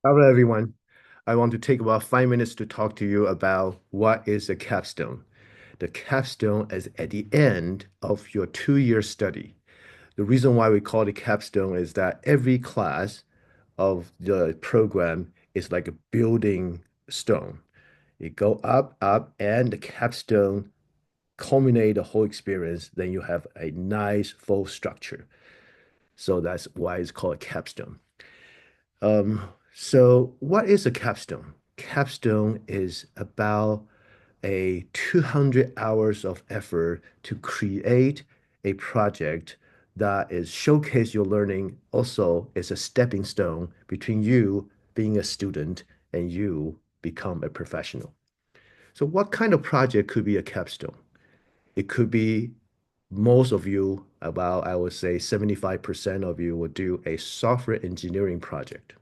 Hello, everyone. I want to take about 5 minutes to talk to you about what is a capstone. The capstone is at the end of your 2 year study. The reason why we call it capstone is that every class of the program is like a building stone. You go up, up, and the capstone culminate the whole experience. Then you have a nice full structure. So that's why it's called a capstone. So what is a capstone? Capstone is about a 200 hours of effort to create a project that is showcase your learning, also is a stepping stone between you being a student and you become a professional. So what kind of project could be a capstone? It could be most of you, about I would say 75% of you would do a software engineering project,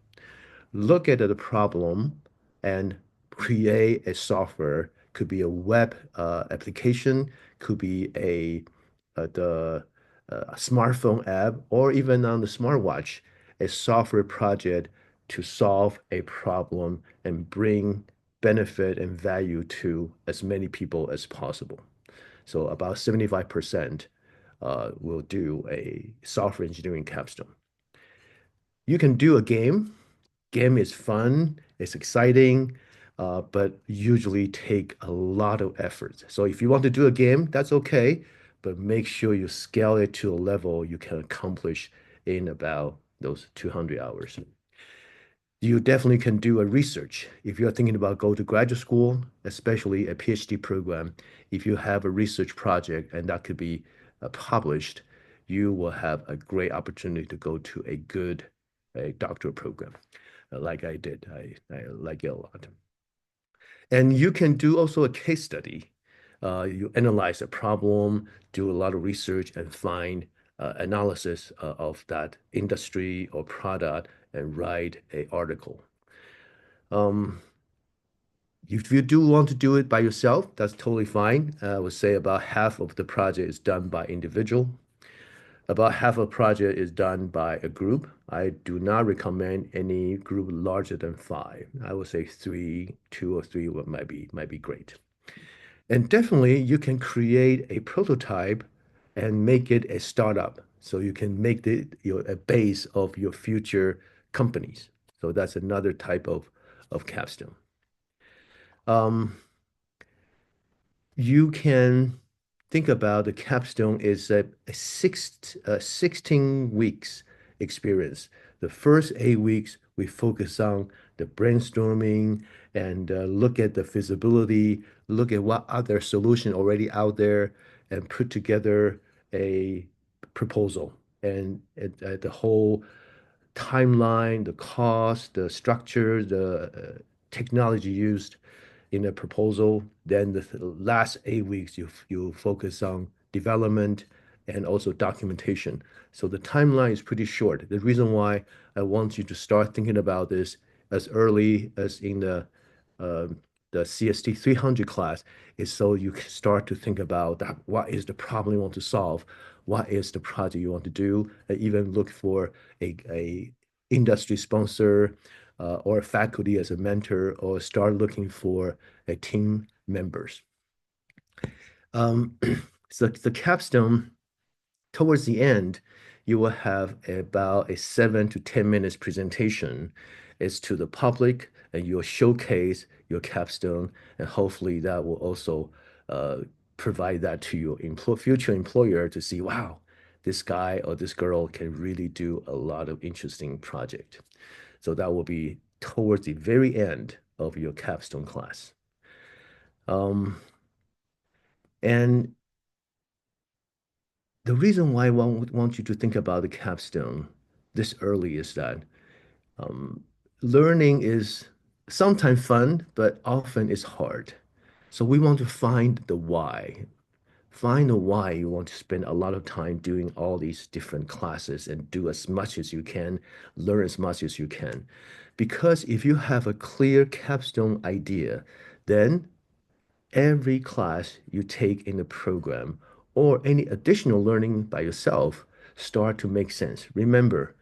look at the problem and create a software. Could be a web application, could be a smartphone app, or even on the smartwatch, a software project to solve a problem and bring benefit and value to as many people as possible. So about 75% will do a software engineering capstone. You can do a game. Game is fun, it's exciting, but usually take a lot of effort. So if you want to do a game, that's okay, but make sure you scale it to a level you can accomplish in about those 200 hours. You definitely can do a research. If you're thinking about go to graduate school, especially a PhD program, if you have a research project and that could be published, you will have a great opportunity to go to a good a doctoral program like I did. I like it a lot. And you can do also a case study. You analyze a problem, do a lot of research, and find analysis of that industry or product and write an article. Um, if you do want to do it by yourself, that's totally fine. I would say about half of the project is done by individual. About half a project is done by a group. I do not recommend any group larger than five. I would say three, two or three might be great. And definitely you can create a prototype and make it a startup. So you can make a base of your future companies. So that's another type of capstone. Um, you can think about the capstone is a 16 weeks experience. The first 8 weeks, we focus on the brainstorming and look at the feasibility, look at what other solution already out there, and put together a proposal. And the whole timeline, the cost, the structure, the technology used in a proposal. Then the last 8 weeks, you focus on development and also documentation. So the timeline is pretty short. The reason why I want you to start thinking about this as early as in uh, the CST 300 class is so you can start to think about that, what is the problem you want to solve, what is the project you want to do, and even look for a industry sponsor or faculty as a mentor, or start looking for a team members. Um, so the capstone towards the end, you will have about a 7 to 10 minutes presentation. It's to the public, and you'll showcase your capstone, and hopefully that will also uh, provide that to your future employer to see, wow, this guy or this girl can really do a lot of interesting project. So that will be towards the very end of your capstone class. Um, and the reason why I want you to think about the capstone this early is that um, learning is sometimes fun, but often it's hard. So we want to find the why. Find the why you want to spend a lot of time doing all these different classes and do as much as you can, learn as much as you can. Because if you have a clear capstone idea, then every class you take in the program or any additional learning by yourself start to make sense. Remember,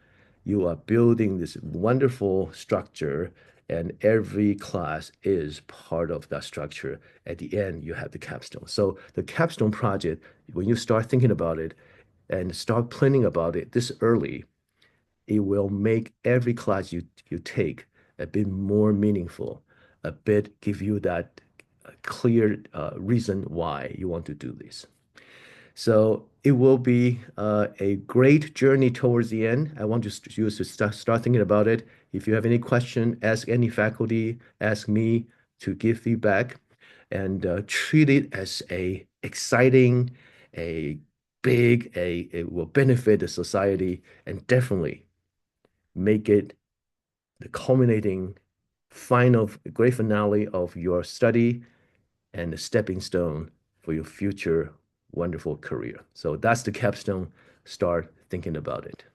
you are building this wonderful structure, and every class is part of that structure. At the end, you have the capstone. So the capstone project, when you start thinking about it and start planning about it this early, it will make every class you take a bit more meaningful, a bit give you that clear reason why you want to do this. So it will be a great journey towards the end. I want you to start thinking about it. If you have any question, ask any faculty, ask me to give feedback, and treat it as a exciting, a big, it will benefit the society, and definitely make it the culminating final great finale of your study and the stepping stone for your future wonderful career. So that's the capstone. Start thinking about it.